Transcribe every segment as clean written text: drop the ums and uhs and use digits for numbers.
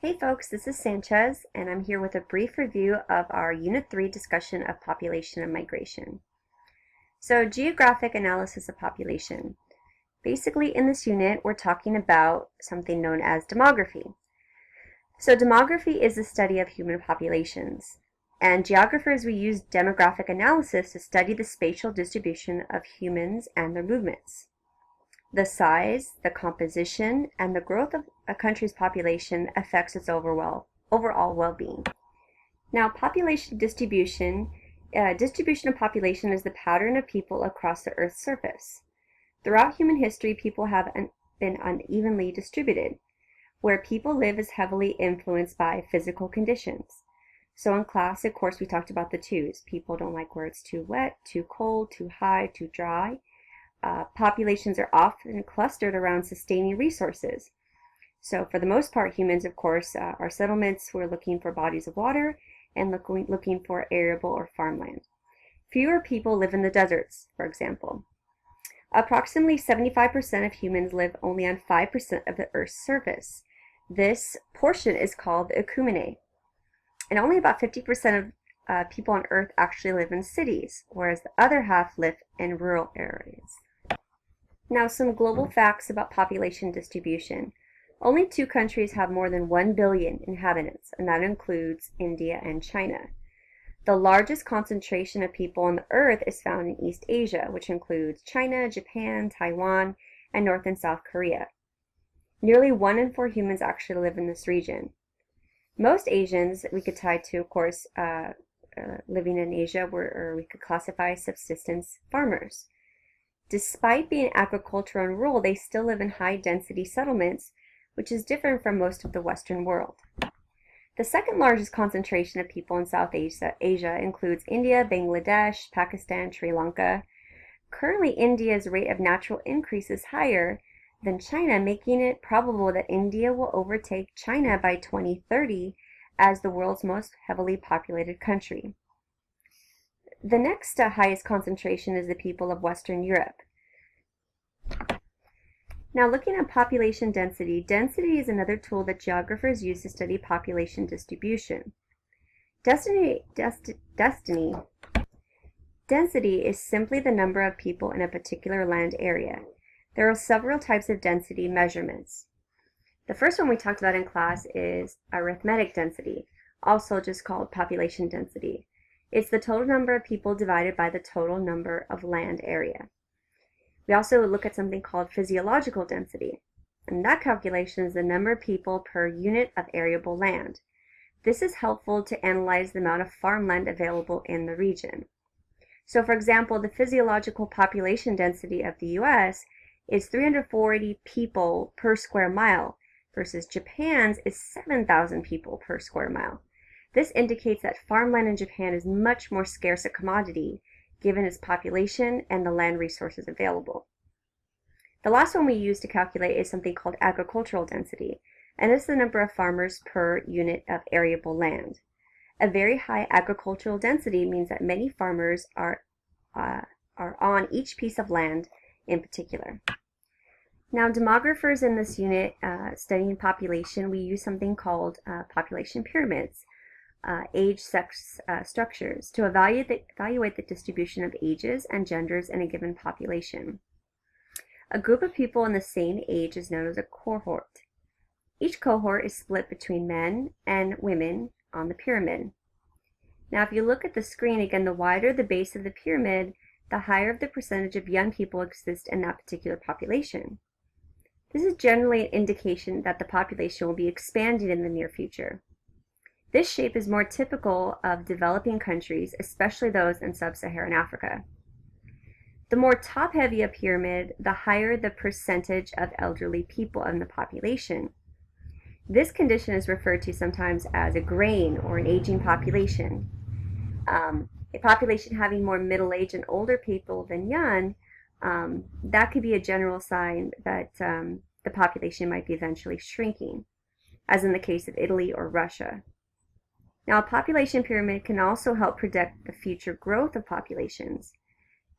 Hey folks, this is Sanchez, and I'm here with a brief review of our Unit 3 discussion of population and migration. So, geographic analysis of population. Basically, in this unit, we're talking about something known as demography. So, demography is the study of human populations, and geographers we use demographic analysis to study the spatial distribution of humans and their movements. The size, the composition, and the growth of a country's population affects its overall well-being. Now, population distribution of population is the pattern of people across the Earth's surface. Throughout human history, people have been unevenly distributed. Where people live is heavily influenced by physical conditions. So in class, of course, we talked about the twos. People don't like where it's too wet, too cold, too high, too dry. Populations are often clustered around sustaining resources. So for the most part, humans, of course, are settlements. We're looking for bodies of water and looking for arable or farmland. Fewer people live in the deserts, for example. Approximately 75% of humans live only on 5% of the Earth's surface. This portion is called the Acronyms. And only about 50% of people on Earth actually live in cities, whereas the other half live in rural areas. Now, some global facts about population distribution. Only 2 countries have more than 1 billion inhabitants, and that includes India and China. The largest concentration of people on the Earth is found in East Asia, which includes China, Japan, Taiwan, and North and South Korea. Nearly 1 in 4 humans actually live in this region. Most Asians we could tie to, of course, living in Asia, or we could classify as subsistence farmers. Despite being agricultural and rural, they still live in high-density settlements, which is different from most of the Western world. The second largest concentration of people in South Asia includes India, Bangladesh, Pakistan, Sri Lanka. Currently, India's rate of natural increase is higher than China, making it probable that India will overtake China by 2030 as the world's most heavily populated country. The next highest concentration is the people of Western Europe. Now, looking at population density, density is another tool that geographers use to study population distribution. Density is simply the number of people in a particular land area. There are several types of density measurements. The first one we talked about in class is arithmetic density, also just called population density. It's the total number of people divided by the total number of land area. We also look at something called physiological density, and that calculation is the number of people per unit of arable land. This is helpful to analyze the amount of farmland available in the region. So for example, the physiological population density of the US is 340 people per square mile versus Japan's is 7,000 people per square mile. This indicates that farmland in Japan is much more scarce a commodity given its population and the land resources available. The last one we use to calculate is something called agricultural density, and it's the number of farmers per unit of arable land. A very high agricultural density means that many farmers are on each piece of land in particular. Now, demographers in this unit studying population, we use something called population pyramids. Age-sex structures to evaluate the distribution of ages and genders in a given population. A group of people in the same age is known as a cohort. Each cohort is split between men and women on the pyramid. Now, if you look at the screen, again, the wider the base of the pyramid, the higher the percentage of young people exist in that particular population. This is generally an indication that the population will be expanding in the near future. This shape is more typical of developing countries, especially those in sub-Saharan Africa. The more top-heavy a pyramid, the higher the percentage of elderly people in the population. This condition is referred to sometimes as a grain or an aging population. A population having more middle-aged and older people than young, that could be a general sign that the population might be eventually shrinking, as in the case of Italy or Russia. Now, a population pyramid can also help predict the future growth of populations.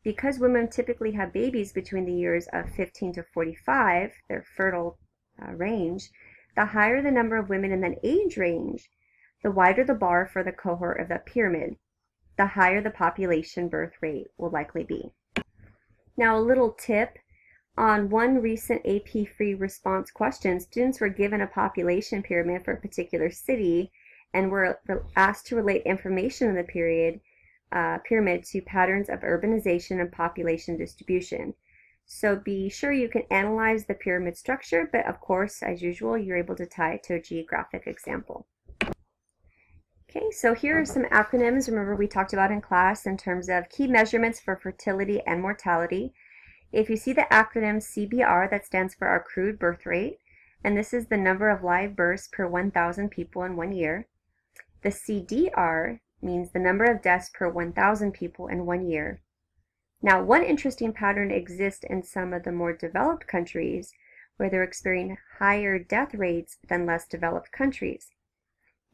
Because women typically have babies between the years of 15 to 45, their fertile range, the higher the number of women in that age range, the wider the bar for the cohort of that pyramid, the higher the population birth rate will likely be. Now, a little tip. On one recent AP free response question, students were given a population pyramid for a particular city and were asked to relate information in the pyramid to patterns of urbanization and population distribution. So be sure you can analyze the pyramid structure, but of course, as usual, you're able to tie it to a geographic example. Okay, so here are some acronyms. Remember, we talked about in class in terms of key measurements for fertility and mortality. If you see the acronym CBR, that stands for our crude birth rate, and this is the number of live births per 1,000 people in 1 year. The CDR means the number of deaths per 1,000 people in 1 year. Now, one interesting pattern exists in some of the more developed countries where they're experiencing higher death rates than less developed countries.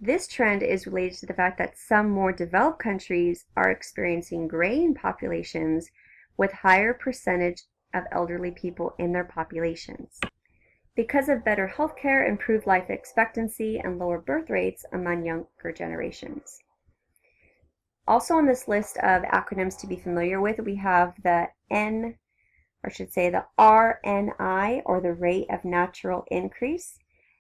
This trend is related to the fact that some more developed countries are experiencing graying populations with higher percentage of elderly people in their populations because of better health care, improved life expectancy, and lower birth rates among younger generations. Also on this list of acronyms to be familiar with, we have the the RNI, or the rate of natural increase,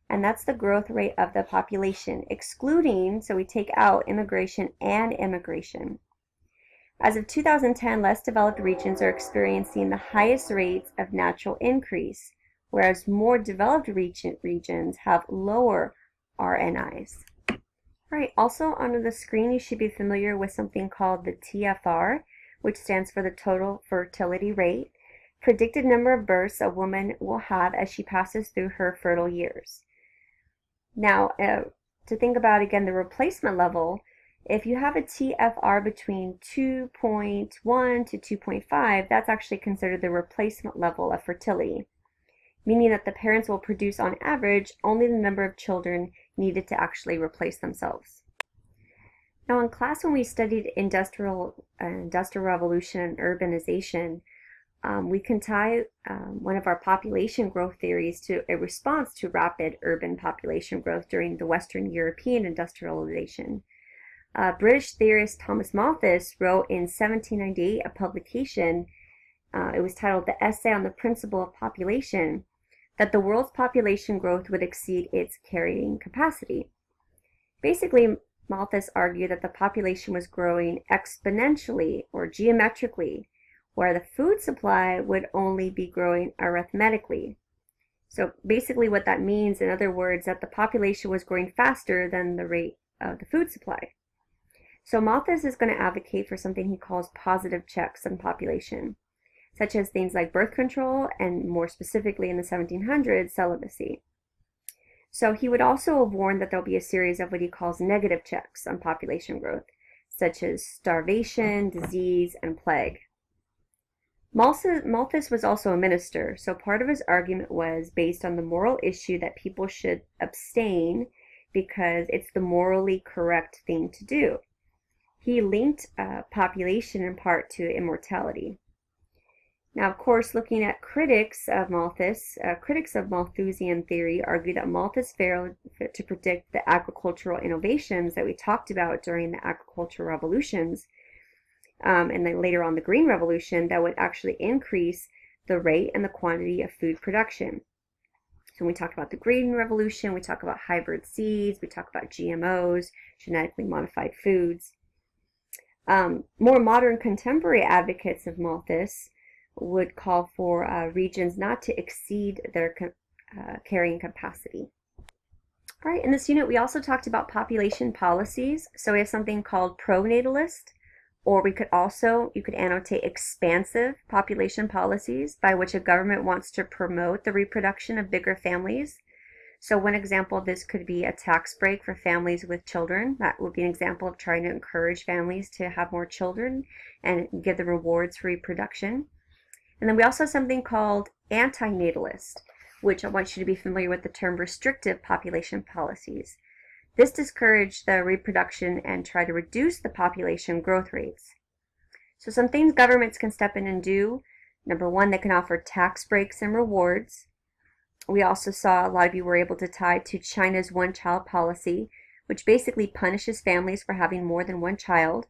and that's the growth rate of the population, excluding, so we take out immigration and immigration. As of 2010, less developed regions are experiencing the highest rates of natural increase, whereas more developed regions have lower RNIs. All right, also on the screen, you should be familiar with something called the TFR, which stands for the total fertility rate, predicted number of births a woman will have as she passes through her fertile years. Now, to think about again the replacement level, if you have a TFR between 2.1 to 2.5, that's actually considered the replacement level of fertility, meaning that the parents will produce on average only the number of children needed to actually replace themselves. Now in class, when we studied industrial revolution and urbanization, we can tie one of our population growth theories to a response to rapid urban population growth during the Western European industrialization. British theorist Thomas Malthus wrote in 1798 a publication, it was titled The Essay on the Principle of Population, that the world's population growth would exceed its carrying capacity. Basically, Malthus argued that the population was growing exponentially or geometrically, where the food supply would only be growing arithmetically. So basically what that means, in other words, that the population was growing faster than the rate of the food supply. So Malthus is going to advocate for something he calls positive checks on population, such as things like birth control and, more specifically in the 1700s, celibacy. So he would also have warned that there'll be a series of what he calls negative checks on population growth, such as starvation, disease, and plague. Malthus was also a minister, so part of his argument was based on the moral issue that people should abstain because it's the morally correct thing to do. He linked population in part to immortality. Now, of course, looking at critics of Malthusian theory argue that Malthus failed to predict the agricultural innovations that we talked about during the agricultural revolutions, and then later on the Green Revolution, that would actually increase the rate and the quantity of food production. So when we talk about the Green Revolution, we talk about hybrid seeds, we talk about GMOs, genetically modified foods. More modern contemporary advocates of Malthus would call for regions not to exceed their carrying capacity. All right, in this unit we also talked about population policies. So we have something called pronatalist, or you could annotate expansive population policies, by which a government wants to promote the reproduction of bigger families. So one example of this could be a tax break for families with children. That would be an example of trying to encourage families to have more children and give the rewards for reproduction. And then we also have something called antinatalist, which I want you to be familiar with the term restrictive population policies. This discouraged the reproduction and try to reduce the population growth rates. So some things governments can step in and do. Number one, they can offer tax breaks and rewards. We also saw a lot of you were able to tie to China's one-child policy, which basically punishes families for having more than one child.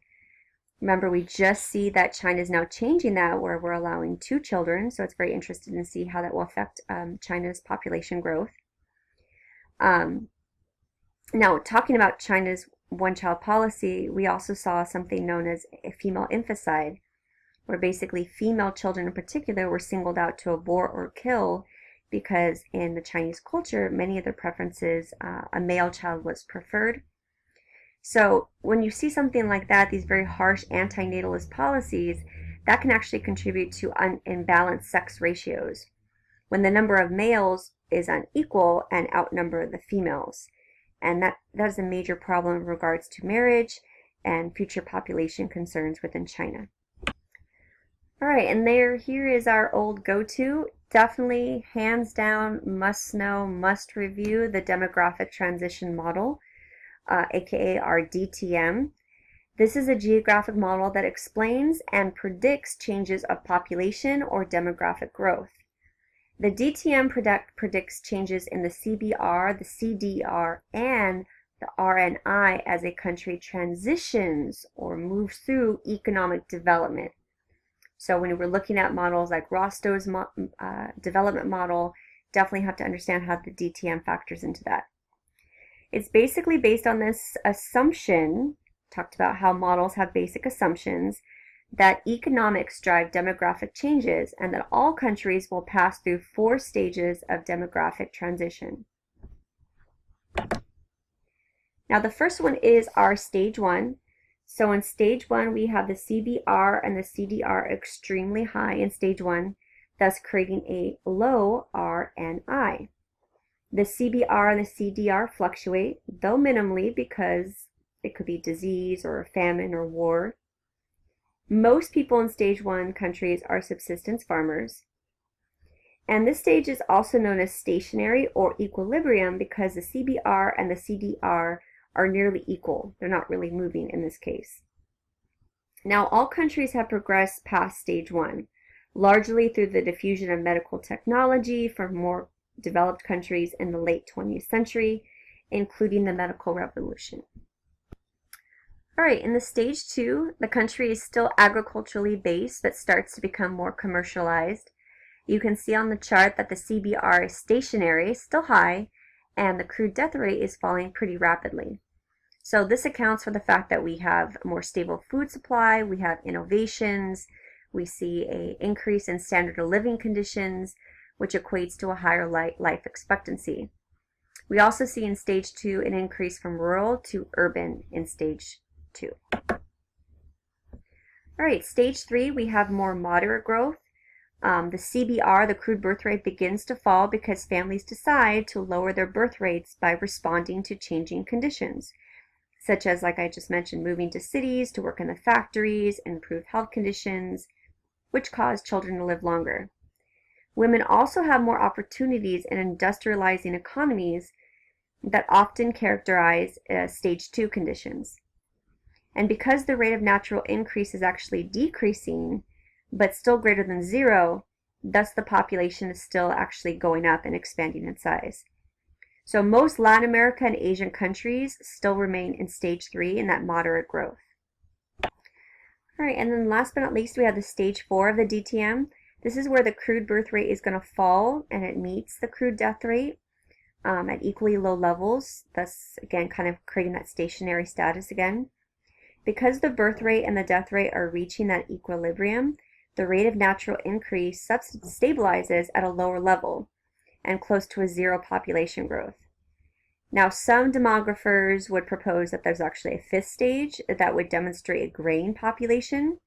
Remember, we just see that China is now changing that, where we're allowing 2 children, so it's very interesting to see how that will affect China's population growth. Now, talking about China's one-child policy, we also saw something known as a female infanticide, where basically female children in particular were singled out to abort or kill because in the Chinese culture, many of their preferences, a male child was preferred. So when you see something like that, these very harsh antinatalist policies, that can actually contribute to imbalanced sex ratios, when the number of males is unequal and outnumber the females. And that is a major problem in regards to marriage and future population concerns within China. All right, and here is our old go-to. Definitely, hands down, must know, must review the demographic transition model, aka our DTM. This is a geographic model that explains and predicts changes of population or demographic growth. The DTM predicts changes in the CBR, the CDR, and the RNI as a country transitions or moves through economic development. So when we're looking at models like Rostow's development model, definitely have to understand how the DTM factors into that. It's basically based on this assumption, talked about how models have basic assumptions, that economics drive demographic changes and that all countries will pass through 4 stages of demographic transition. Now the first one is our stage 1. So in stage 1, we have the CBR and the CDR extremely high in stage 1, thus creating a low RNI. The CBR and the CDR fluctuate, though minimally, because it could be disease or famine or war. Most people in stage 1 countries are subsistence farmers. And this stage is also known as stationary or equilibrium because the CBR and the CDR are nearly equal. They're not really moving in this case. Now, all countries have progressed past stage 1, largely through the diffusion of medical technology from more developed countries in the late 20th century, including the medical revolution. All right, in the stage 2, the country is still agriculturally based, but starts to become more commercialized. You can see on the chart that the CBR is stationary, still high, and the crude death rate is falling pretty rapidly. So this accounts for the fact that we have a more stable food supply, we have innovations, we see an increase in standard of living conditions, which equates to a higher life expectancy. We also see in stage 2 an increase from rural to urban in stage 2. All right, stage 3, we have more moderate growth. The CBR, the crude birth rate, begins to fall because families decide to lower their birth rates by responding to changing conditions, such as, like I just mentioned, moving to cities to work in the factories, improve health conditions, which cause children to live longer. Women also have more opportunities in industrializing economies that often characterize stage 2 conditions. And because the rate of natural increase is actually decreasing, but still greater than 0, thus the population is still actually going up and expanding in size. So most Latin America and Asian countries still remain in stage 3 in that moderate growth. All right, and then last but not least, we have the stage 4 of the DTM. This is where the crude birth rate is going to fall and it meets the crude death rate at equally low levels, thus again kind of creating that stationary status again. Because the birth rate and the death rate are reaching that equilibrium, the rate of natural increase stabilizes at a lower level and close to a 0 population growth. Now, some demographers would propose that there's actually a 5th stage that would demonstrate a graying population.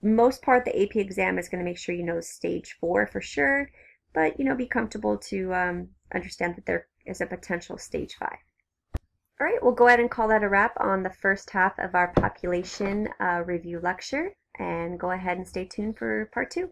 Most part, the AP exam is going to make sure you know stage 4 for sure, but be comfortable to understand that there is a potential stage 5. All right, we'll go ahead and call that a wrap on the first half of our population review lecture, and go ahead and stay tuned for part 2.